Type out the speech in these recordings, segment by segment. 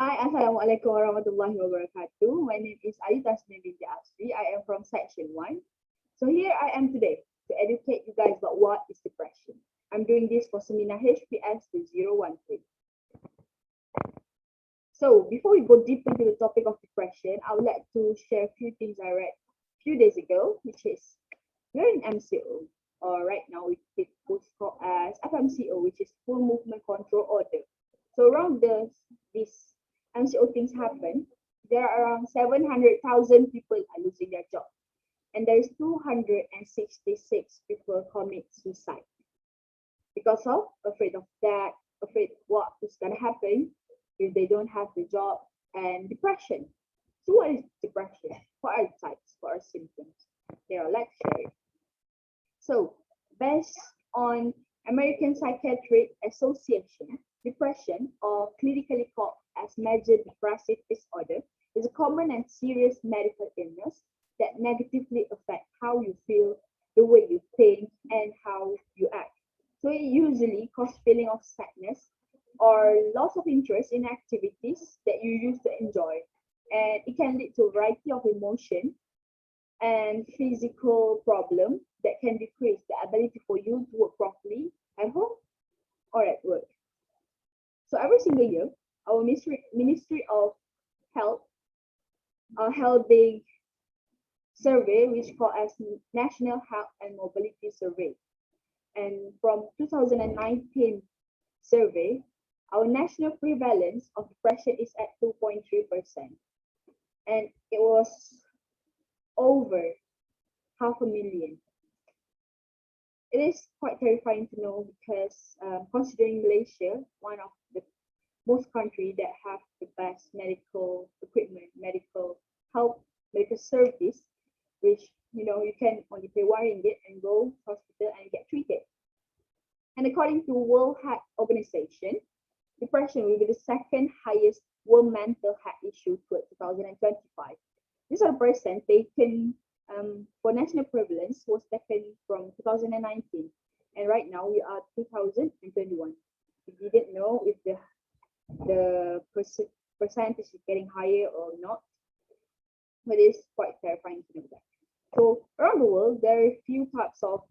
Hi, Assalamualaikum warahmatullahi wabarakatuh. My name is Alita binti Asri. I am from section 1. So here I am today to educate you guys about what is depression. I'm doing this for seminar HPS2013. So before we go deep into the topic of depression, I would like to share a few things I read a few days ago, which is we're in MCO, or right now it was called as FMCO, which is Full Movement Control Order. So around this MCO things happen, there are around 700,000 people are losing their job, and there is 266 people commit suicide because of afraid of that, afraid what is gonna happen if they don't have the job, and depression. So what is depression? What are the types? What are symptoms? Here, let's share it. So, based on American Psychiatric Association, depression, or clinically called as major depressive disorder, is a common and serious medical illness that negatively affects how you feel, the way you think, and how you act. So it usually causes feeling of sadness or loss of interest in activities that you used to enjoy. And it can lead to a variety of emotion and physical problem that can decrease the ability for you to work properly at home or at work. So every single year, our Ministry of Health are holding survey which called as National Health and Mobility Survey. And from 2019 survey, our national prevalence of depression is at 2.3%. And it was over 500,000. It is quite terrifying to know because considering Malaysia, one of the most country that have the best medical equipment, medical help, medical service, which you can only pay RM and go to hospital and get treated. And according to World Health Organization, depression will be the second highest world mental health issue to 2025. These are percent taken for national prevalence was taken from 2019, and right now we are 2021. We didn't know if the percentage is getting higher or not, but it's quite terrifying to know that. So around the world, there are a few types of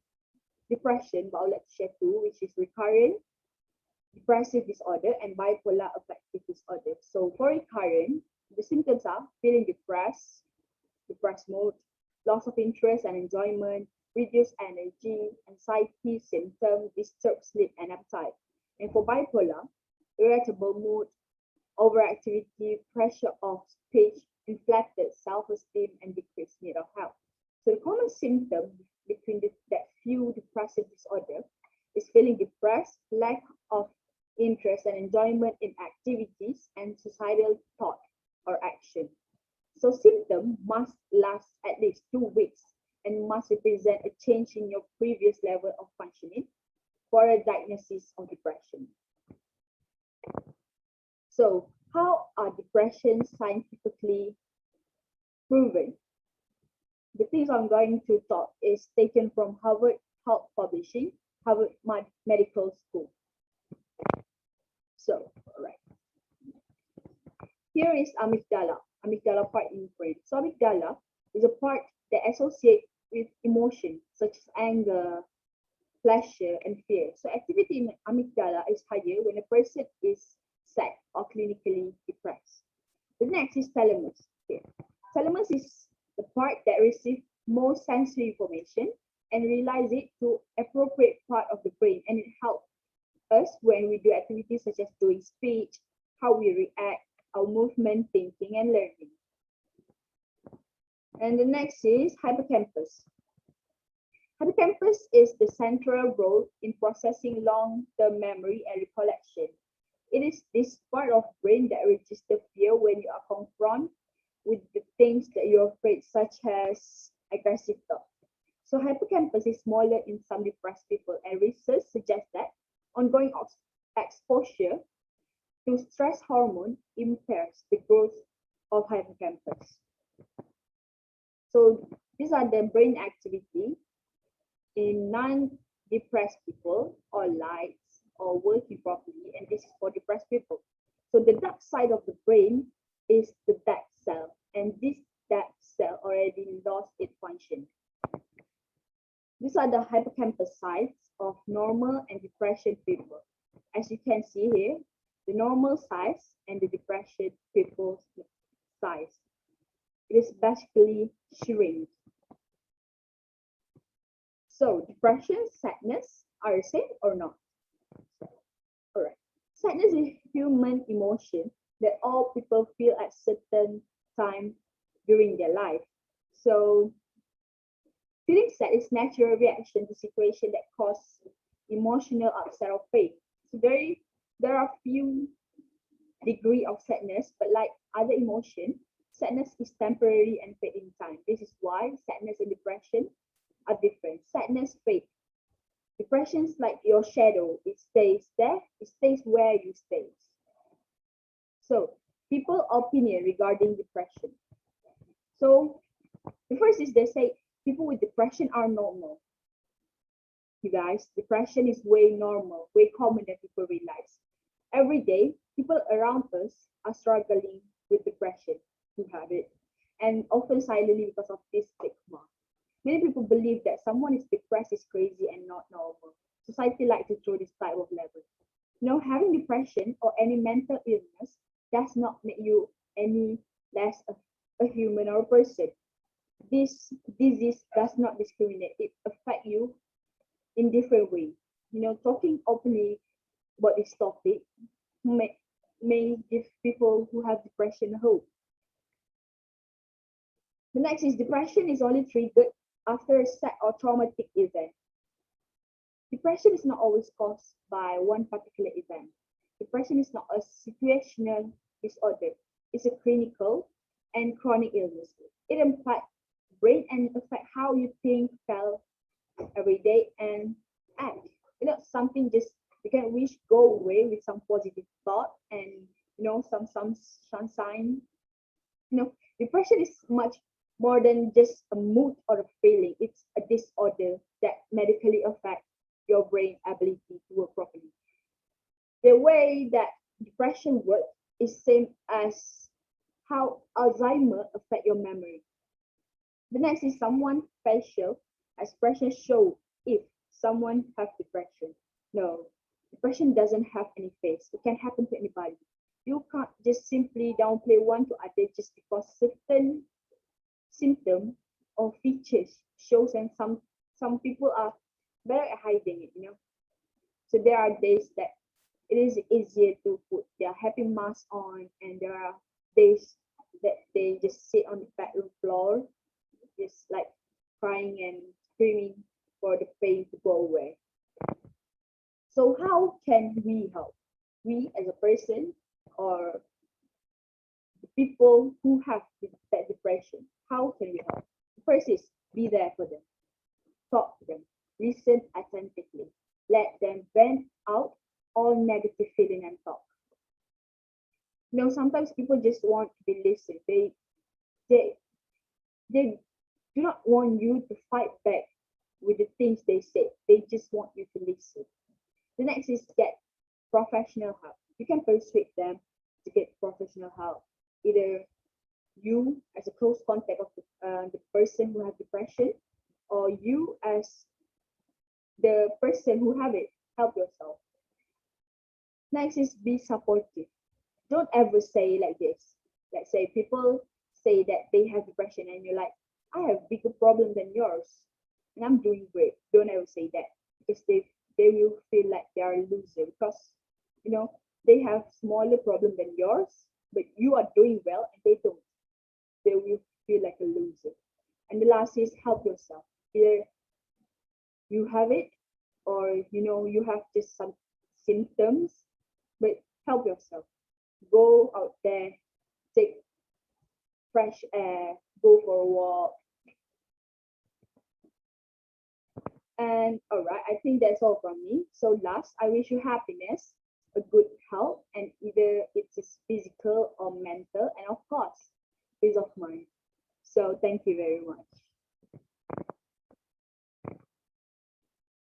depression, but I'll let you share two, which is recurrent depressive disorder and bipolar affective disorder. So for recurrent, the symptoms are feeling depressed mood, loss of interest and enjoyment, reduced energy, anxiety symptom, disturbed sleep and appetite. And for bipolar, irritable mood, overactivity, pressure of speech, inflected self-esteem, and decreased need of help. So the common symptom between that few depressive disorder is feeling depressed, lack of interest and enjoyment in activities, and suicidal thought or action. So symptoms must last at least 2 weeks and must represent a change in your previous level of functioning for a diagnosis of depression. So how are depression scientifically proven? The things I'm going to talk is taken from Harvard Health Publishing, Harvard Medical School. So, all right. Here is amygdala part in the brain. So amygdala is a part that associates with emotion such as anger, pleasure, and fear. So activity in amygdala is higher when a person is sad or clinically depressed. The next is thalamus. Okay. Thalamus is the part that receives most sensory information and relies it to appropriate part of the brain, and it helps us when we do activities such as doing speech, how we react, our movement, thinking, and learning. And the next is hippocampus. Hippocampus is the central role in processing long-term memory and recollection. It is this part of brain that registers fear when you are confronted with the things that you're afraid, such as aggressive thought. So hippocampus is smaller in some depressed people, and research suggests that ongoing exposure to stress hormone impairs the growth of hippocampus. So these are the brain activity in non-depressed people or lights or working properly, and this is for depressed people. So the dark side of the brain is the dead cell, and this dead cell already lost its function. These are the hippocampus sites of normal and depression people. As you can see here, the normal size and the depression people's size. It is basically shrink. So depression, sadness are the same or not? All right. Sadness is a human emotion that all people feel at certain time during their life. So feeling sad is natural reaction to situation that cause emotional upset or pain. So there are few degree of sadness, but like other emotion, sadness is temporary and fade in time. This is why sadness and depression are different. Sadness fade. Depression is like your shadow. It stays there. It stays where you stay. So, people opinion regarding depression. So, the first is they say people with depression are normal. You guys, depression is way normal, way common than people realize. Every day, people around us are struggling with depression, who have it, and often silently because of this stigma. Many people believe that someone is depressed is crazy and not normal. Society likes to throw this type of label. Having depression or any mental illness does not make you any less a human or a person. This disease does not discriminate. It affects you in different ways. Talking openly about this topic may give people who have depression hope. The next is depression is only triggered after a sad or traumatic event. Depression is not always caused by one particular event. Depression is not a situational disorder. It's a clinical and chronic illness. It impacts brain and affect how you think, feel every day and act. Something just you can wish go away with some positive thought and some sunshine. Depression is much more than just a mood or a feeling. It's a disorder that medically affects your brain ability to work properly. The way that depression works is same as how Alzheimer affect your memory. The next is someone facial expression show if someone have depression. No, depression doesn't have any face. It can happen to anybody. You can't just simply downplay one to other just because certain symptom or features shows, and some people are better at hiding it. So there are days that it is easier to put their happy mask on, and there are days that they just sit on the bedroom floor just like crying and screaming for the pain to go away. So how can we help? We as a person or the people who have that depression, how can we help? First is be there for them. Talk to them. Listen attentively. Let them vent out all negative feeling and talk. Sometimes people just want to be listened. They do not want you to fight back with the things they say. They just want you to listen. The next is get professional help. You can persuade them to get professional help. Either you as a close contact of the person who has depression, or you as the person who have it, help yourself. Next is be supportive. Don't ever say like this. Let's say people say that they have depression and you're like, I have bigger problem than yours and I'm doing great. Don't ever say that, because they will feel like they are a loser, because they have smaller problem than yours, but you are doing well and they don't. They will feel like a loser. And the last is help yourself. Either you have it or you have just some symptoms, but help yourself. Go out there, take fresh air, go for a walk. And all right, I think that's all from me. So last, I wish you happiness, a good health, and either it's physical or mental, and of course, peace of mind. So thank you very much.